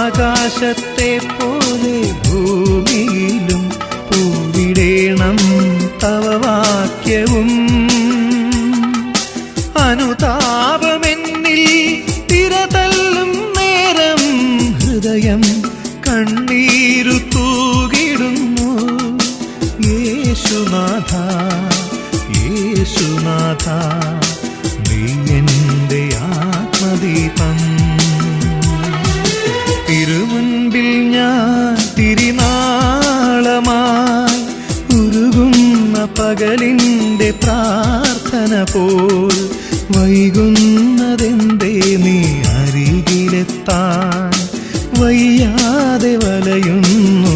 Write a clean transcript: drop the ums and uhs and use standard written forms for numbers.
ആകാശത്തെ പോലെ ഭൂമിയിലും പൂവിടേണം തവ വാക്യവും. അനുതാപമെന്നിൽ തിരതല്ലും നേരം ഹൃദയം കണ്ണീരു തൂകിടുന്നു. യേശുനാഥ യേശുനാഥ നീ എൻ്റെ ആത്മദീപം. തിരുമുൻപിൽ ഞാൻ തിരിനാളമായി ഉരുകുന്ന പകലിൻ്റെ പ്രാർത്ഥന പോൽ വൈകുന്നതെന്തേ നീ അരികിലെത്താൻ വയ്യാതെ വലയുന്നു